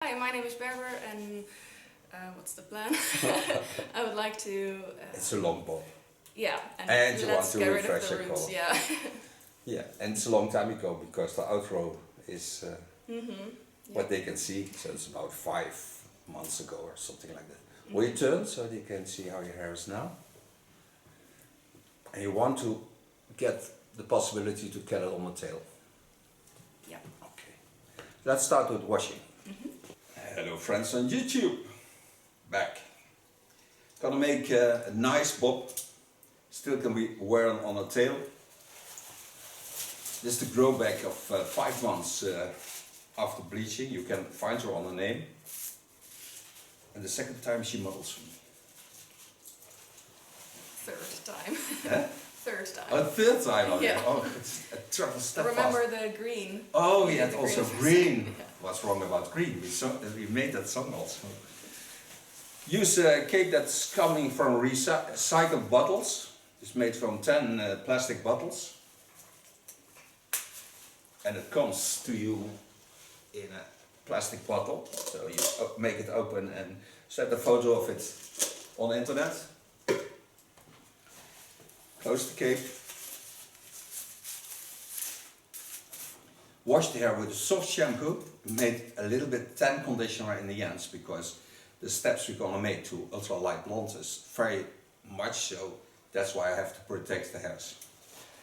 Hi, my name is Berber and what's the plan? I would like to... It's a long bob. Yeah, And you want let's to get rid refresh of the your roots, color. yeah. Yeah, and it's a long time ago because the outro is what they can see. So it's about 5 months ago or something like that. Will you turn so they can see how your hair is now? And you want to get the possibility to get it on the tail. Yeah. Okay. Let's start with washing. Hello friends on YouTube. Back. Gonna make a nice bob. Still can be worn on a tail. This is the grow back of 5 months after bleaching. You can find her on the name. And the second time she models for me. Third time. Huh? Third time. A third time already? Yeah. Oh, it's a travel step Remember fast. the green? Oh, yeah, The also green. green. What's wrong about green? We made that song also. Use cake that's coming from recycled bottles. It's made from 10 plastic bottles. And it comes to you in a plastic bottle. So you make it open and set a photo of it on the internet. Close the cake. Wash the hair with a soft shampoo. Made a little bit tan conditioner in the ends because the steps we're gonna make to ultra light blonde is very much so. That's why I have to protect the hairs.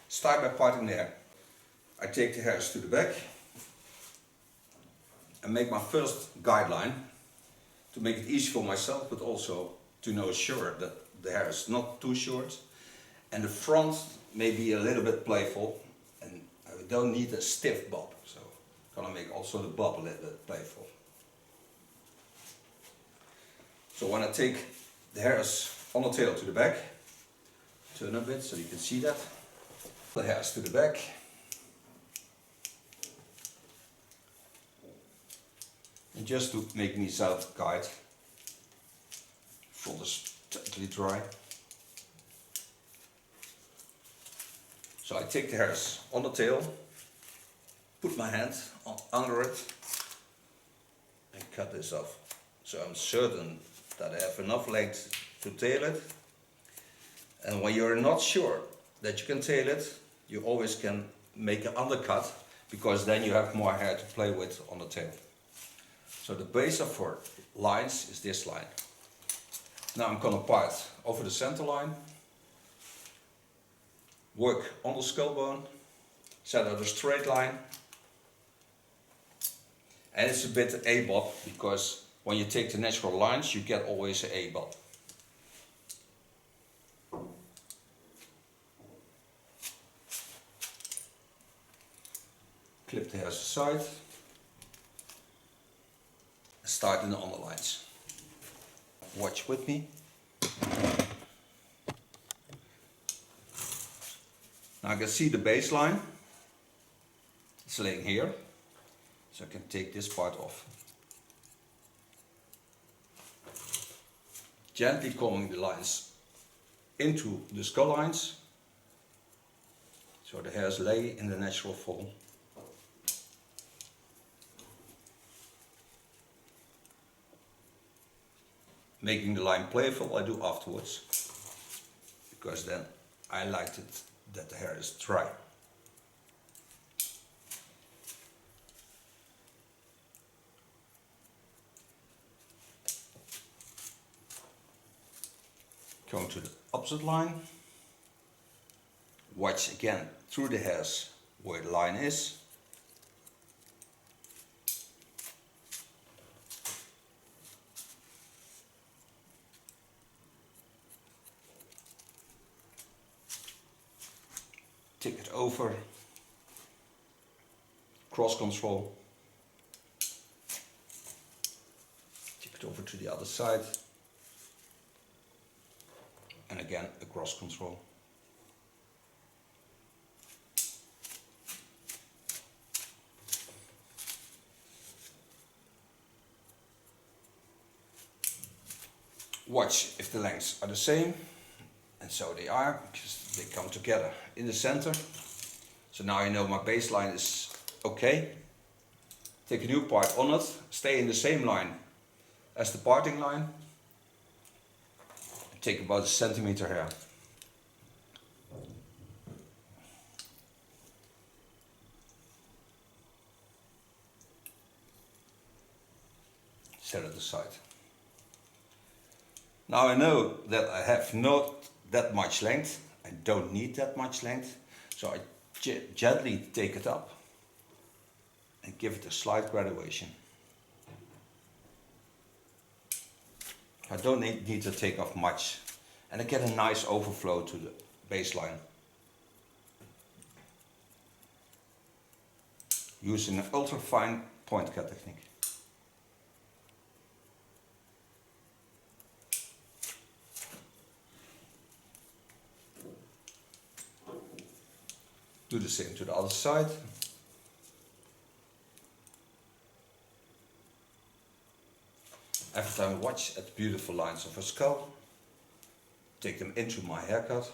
Start by parting the hair. I take the hairs to the back and make my first guideline to make it easy for myself, but also to know sure that the hair is not too short. And the front may be a little bit playful, and I don't need a stiff bob, so I'm gonna make also the bob a little bit playful. So when I take the hairs on the tail to the back, turn a bit so you can see that. The hairs to the back. And just to make me self-guide, front is totally dry. So I take the hairs on the tail, put my hand under it and cut this off. So I'm certain that I have enough length to tail it. And when you're not sure that you can tail it, you always can make an undercut because then you have more hair to play with on the tail. So the base of our lines is this line. Now I'm gonna part over the center line, work on the skull bone, set out a straight line. And it's a bit A-bob because when you take the natural lines, you get always an A-bob. Clip the hairs aside. Start in the underlines. Watch with me. Now I can see the baseline. It's laying here, so I can take this part off. Gently combing the lines into the skull lines, so the hairs lay in the natural form. Making the line playful I do afterwards, because then I liked it that the hair is dry. Going to the opposite line. Watch again through the hairs where the line is. Tick it over, cross control, tick it over to the other side, and again a cross control. Watch if the lengths are the same, and so they are, because they come together in the center. So now I know my baseline is okay. take a new part on it, stay in the same line as the parting line, take about a centimeter here. Set it aside. Now I know that I have not that much length, I don't need that much length, so I gently take it up and give it a slight graduation. I don't need to take off much, and I get a nice overflow to the baseline. Using an ultra fine point cut technique. Do the same to the other side. Every time I watch at the beautiful lines of her skull, take them into my haircut.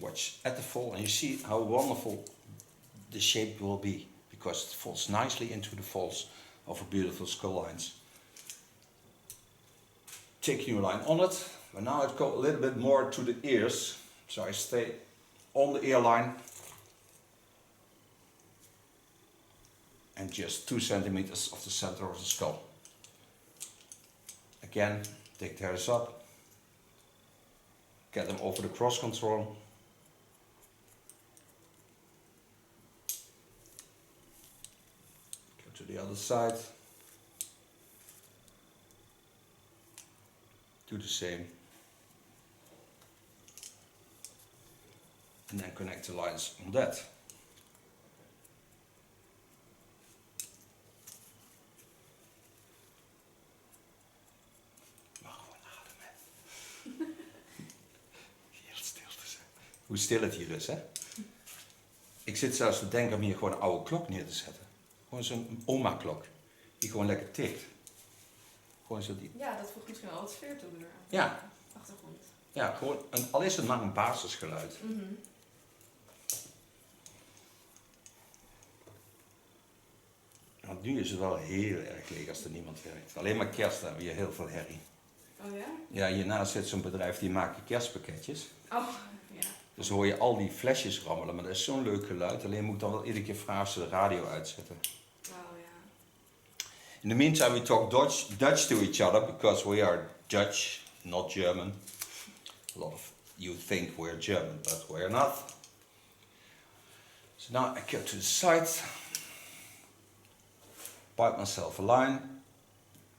Watch at the fall and you see how wonderful the shape will be, because it falls nicely into the folds of her beautiful skull lines. Take a new line on it, but now I go a little bit more to the ears, so I stay on the ear line and just 2 centimeters of the center of the skull. Again, take the hairs up, get them over the cross control. Go to the other side. Do the same. And then connect the lines on that. Mag gewoon ademen. Heel stil te zijn. Hoe stil het hier is, hè? Ik zit zelfs te denken om hier gewoon een oude klok neer te zetten. Gewoon zo'n oma-klok. Die gewoon lekker tikt. Gewoon zo die. Ja, dat voegt misschien wel wat sfeer toe door. Ja. Achtergrond. Ja, gewoon al is het maar een basisgeluid. Want nu is het wel heel erg leeg als er niemand werkt. Alleen maar kerst hebben we hier heel veel herrie. Oh ja? Ja, hiernaast zit zo'n bedrijf die maakt kerstpakketjes. Oh, ja. Dus hoor je al die flesjes rammelen, maar dat is zo'n leuk geluid. Alleen moet ik dan wel iedere keer vragen of ze de radio uitzetten. Oh ja. In the meantime, we talk Dutch to each other because we are Dutch, not German. A lot of you think we're German, but we're not. So now I go to the side, bite myself a line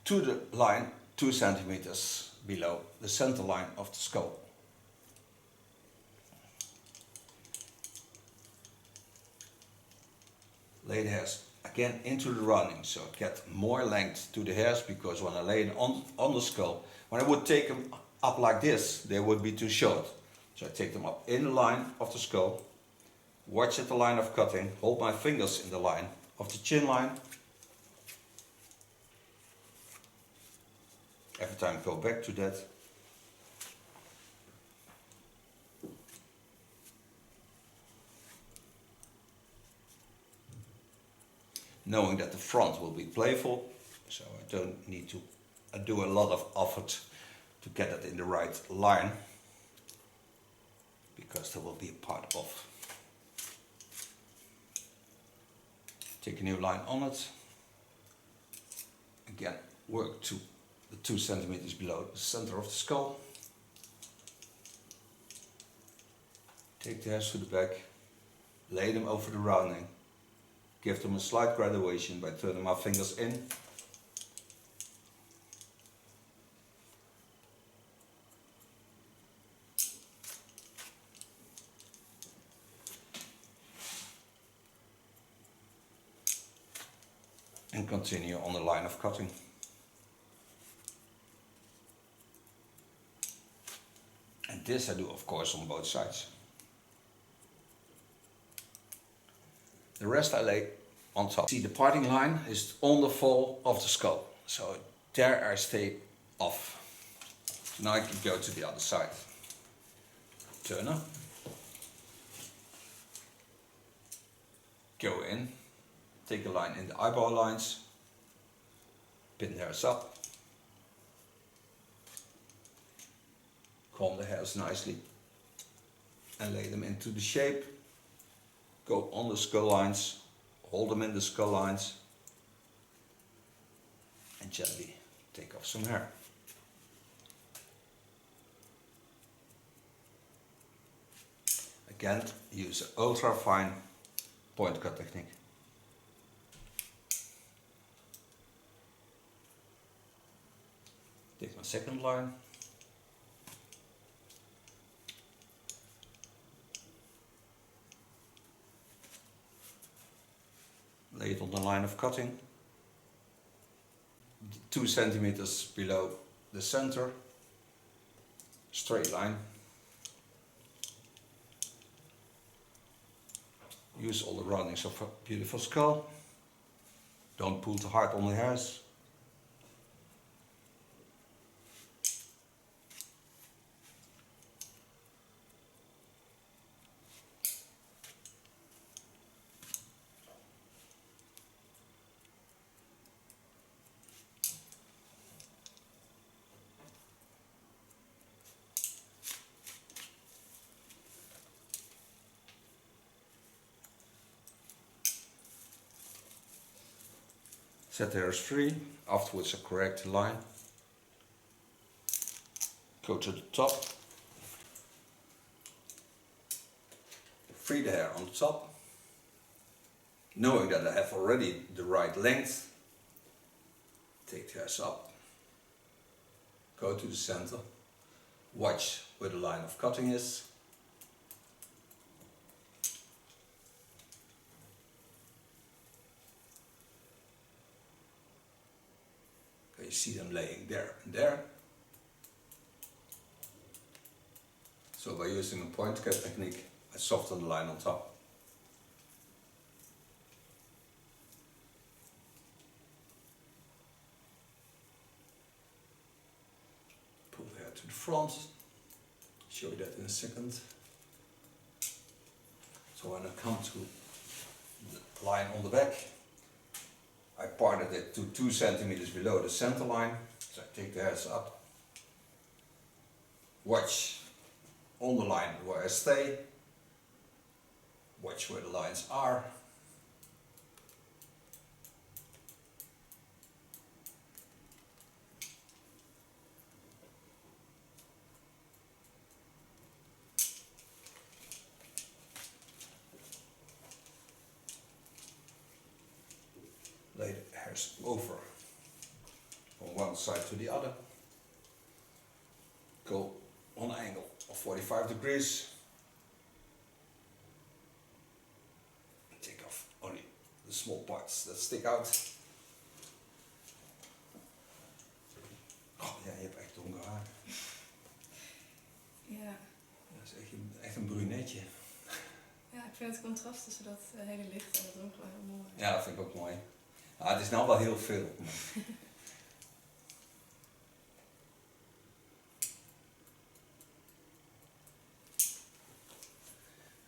to the line 2 centimeters below the center line of the skull. Lay the hairs again into the running, so I get more length to the hairs, because when I lay it on the skull, when I would take them up like this, they would be too short. So I take them up in the line of the skull, watch at the line of cutting, hold my fingers in the line of the chin line. Every time I go back to that. Knowing that the front will be playful, so I don't need to do a lot of effort to get it in the right line, because there will be a part of. Take a new line on it. Again, work to the 2 centimeters below the center of the skull. Take the hairs to the back, lay them over the rounding. Give them a slight graduation by turning my fingers in. And continue on the line of cutting. And this I do, of course, on both sides. The rest I lay on top. See, the parting line is on the fall of the skull. So there I stay off. So now I can go to the other side. Turner. Go in. Take a line in the eyebrow lines. Pin the hairs up. Comb the hairs nicely. And lay them into the shape. Go on the skull lines. Hold them in the skull lines. And gently take off some hair. Again, use an ultra fine point cut technique. Take my second line. Lay it on the line of cutting. 2 centimeters below the center. Straight line. Use all the roundings of a beautiful skull. Don't pull too hard on the hairs. Set the hairs free, afterwards a correct line. Go to the top. Free the hair on the top. Knowing that I have already the right length, take the hairs up. Go to the center. Watch where the line of cutting is. You see them laying there and there. So by using a point cut technique, I soften the line on top. Pull the hair to the front. Show you that in a second. So when I come to the line on the back, I parted it to 2 centimeters below the center line, so I take the hairs up. Watch on the line where I stay. Watch where the lines are. Lay the hairs over from one side to the other. Go on an angle of 45 degrees. Take off only the small parts that stick out. Oh ja, je hebt echt donker haar. Ja. Dat is echt een brunetje. Ja, ik vind het contrast tussen dat hele licht en dat donkere heel mooi. Ja, dat vind ik ook mooi. Ah, het is nou wel heel veel.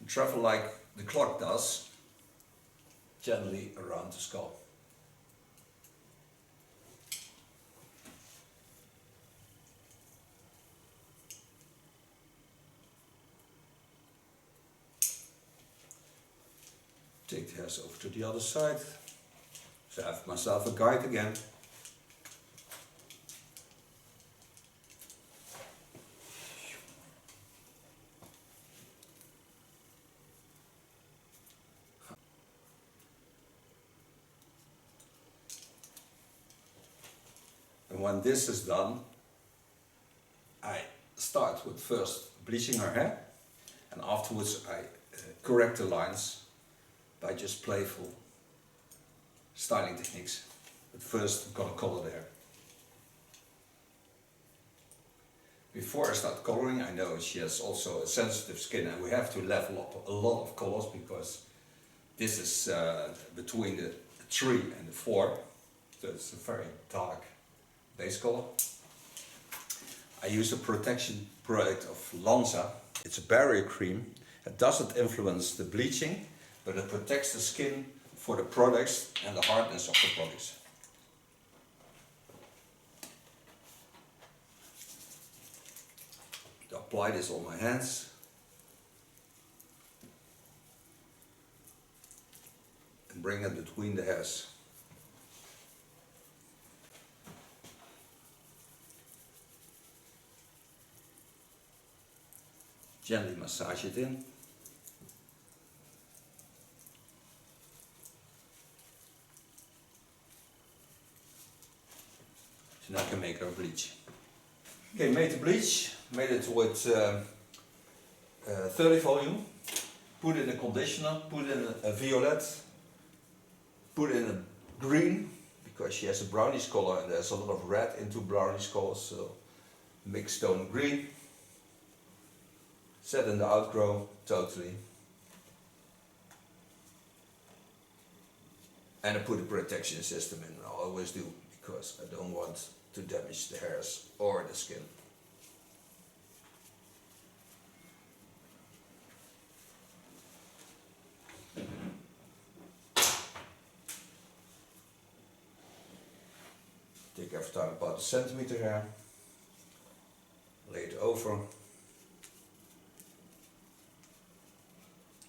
Travel like the clock does, gently around the skull. Take the hairs over to the other side. So I have myself a guide again. And when this is done, I start with first bleaching her hair, and afterwards I correct the lines by just playful styling techniques. But first I'm gonna color the hair. Before I start coloring, I know she has also a sensitive skin, and we have to level up a lot of colors because this is between the 3 and the 4, so it's a very dark base color. I use a protection product of Lanza. It's a barrier cream. It doesn't influence the bleaching, but it protects the skin for the products and the hardness of the products. I apply this on my hands. And bring it between the hairs. Gently massage it in. So now I can make our bleach. Okay, made the bleach, made it with 30 volume, put in a conditioner, put in a violet, put in a green, because she has a brownish color and there's a lot of red into brownish color, so mixed stone green. Set in the outgrow totally. And I put a protection system in, I always do, because I don't want to damage the hairs or the skin. Take every time about a centimeter hair, lay it over,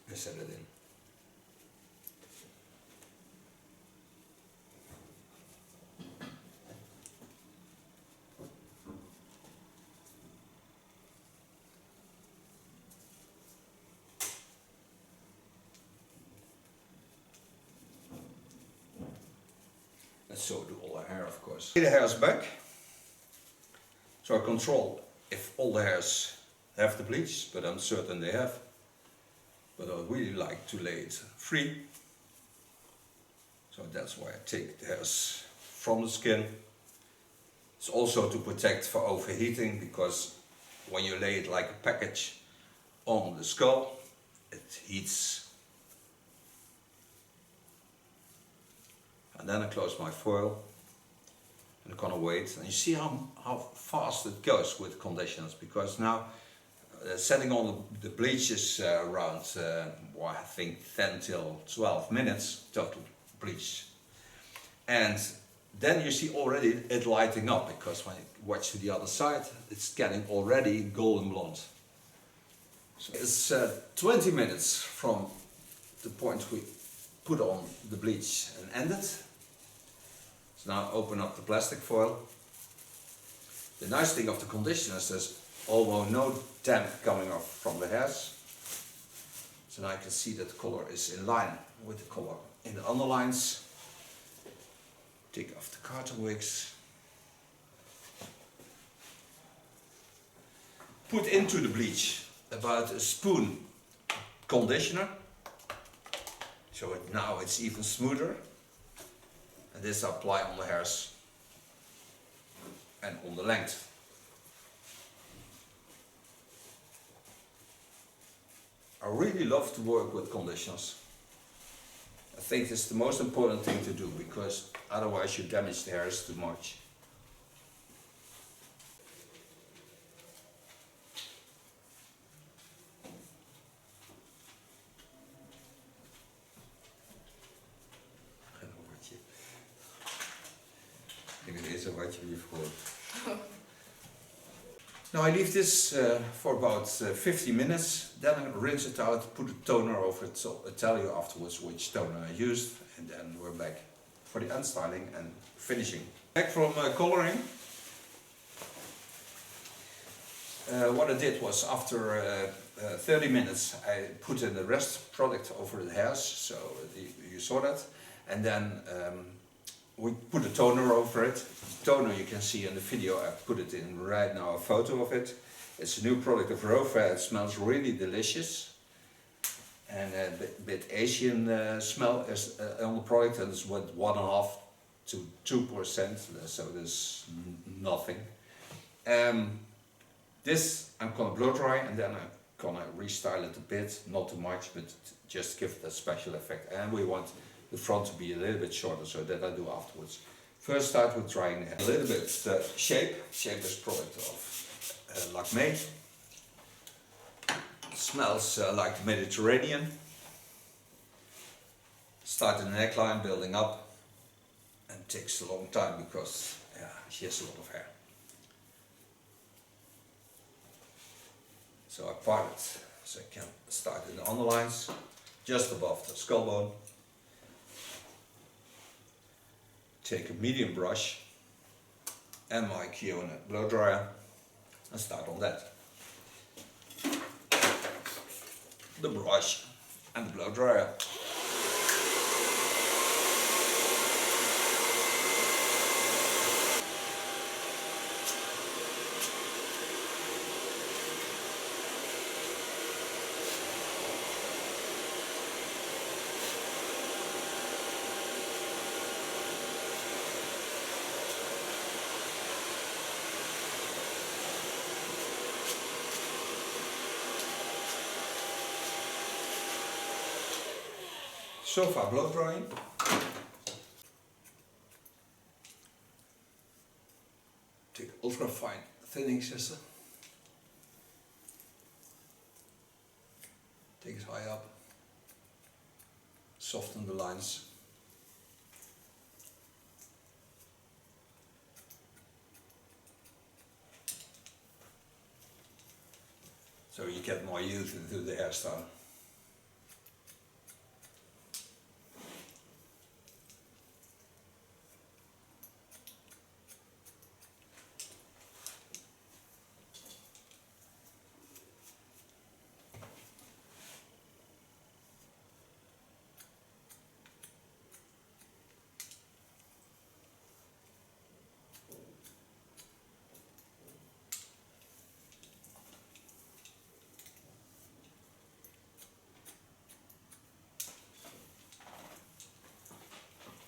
and set it in. And so do all the hair, of course. The hair is back, so I control if all the hairs have the bleach, but I'm certain they have. But I really like to lay it free, so that's why I take the hairs from the skin. It's also to protect for overheating, because when you lay it like a package on the skull, it heats. And then I close my foil and I'm gonna wait. And you see how fast it goes with conditioners, because now setting on the bleach is around, well, I think 10 till 12 minutes total bleach. And then you see already it lighting up, because when you watch to the other side, it's getting already golden blonde. So it's 20 minutes from the point we put on the bleach and end it. So now open up the plastic foil. The nice thing of the conditioner is there's almost no damp coming off from the hairs. So now I can see that the color is in line with the color in the underlines. Take off the carton wicks. Put into the bleach about a spoon conditioner. So now it's even smoother. And this I apply on the hairs and on the length. I really love to work with conditioners. I think it's the most important thing to do, because otherwise you damage the hairs too much. Now I leave this for about 50 minutes, then I rinse it out, put a toner over it, so I'll tell you afterwards which toner I used, and then we're back for the unstyling and finishing. Back from coloring. What I did was, after 30 minutes I put in the rest product over the hairs, so you saw that, and then we put a toner over it. The toner you can see in the video, I put it in right now, a photo of it. It's a new product of Berber. It smells really delicious. And a bit Asian smell is on the product, and it's with 1.5 to 2%, so there's nothing. This I'm gonna blow dry, and then I'm gonna restyle it a bit, not too much, but just give it a special effect. And we want the front to be a little bit shorter, so that I do afterwards. First start with drying a little bit the shape. Shape is product of Lakme. Smells like the Mediterranean. Start in the neckline, building up, and takes a long time because she has a lot of hair. So I part it so I can start in the underlines, just above the skull bone. Take a medium brush and my Q&A blow dryer and start on that. The brush and the blow dryer. So far blow drying. Take ultra fine thinning scissor. Take it high up. Soften the lines. So you get more youth into the hairstyle.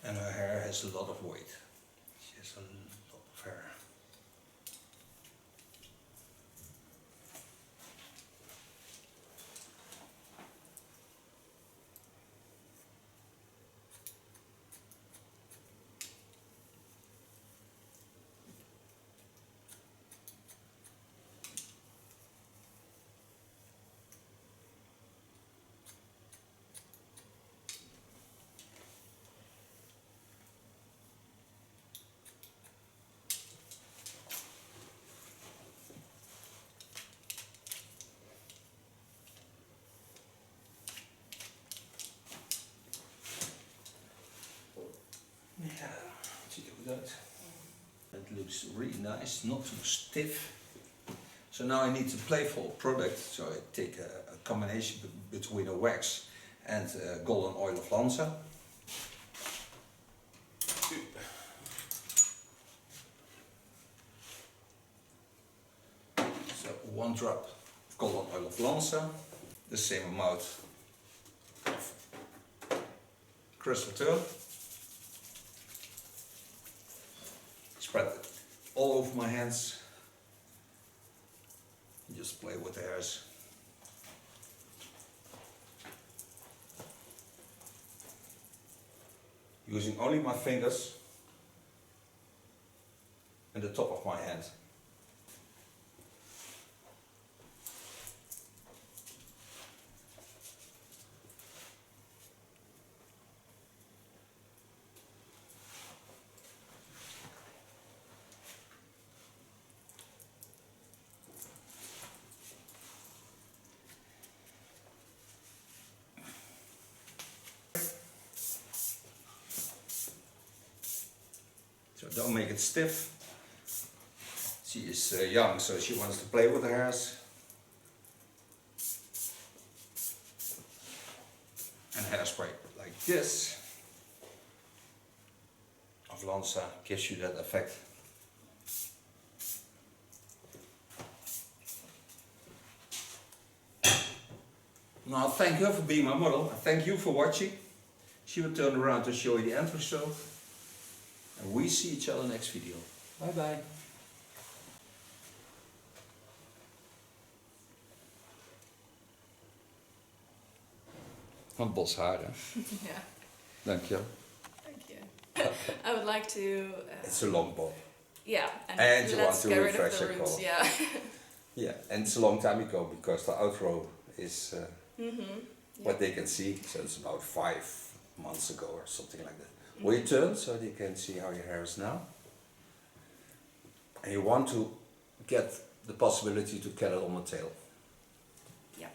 And her hair has a lot of weight. She has a lot of hair. Yeah, to do that. It looks really nice, not too stiff. So now I need a playful product, so I take a combination between a wax and golden oil of Lanza. So 1 drop of golden oil of Lanza, the same amount of crystal turn. Spread it all over my hands. Just play with the hairs. Using only my fingers and the top of my hand. So don't make it stiff. She is young, so she wants to play with her hairs. And hairspray like this of Lanza gives you that effect. Now thank her for being my model, and thank you for watching. She will turn around to show you the end result. And we see each other next video. Bye bye. Wat bos haar, hè? Ja, Dank je. dank je. I would like to. It's a long bob. Yeah, And you want let's to get rid of refresh the your roots. color. Yeah. Yeah, and it's a long time ago because the outgrow is what they can see. So it's about 5 months ago or something like that. Will you turn so they can see how your hair is now? And you want to get the possibility to get it on the tail. Yeah.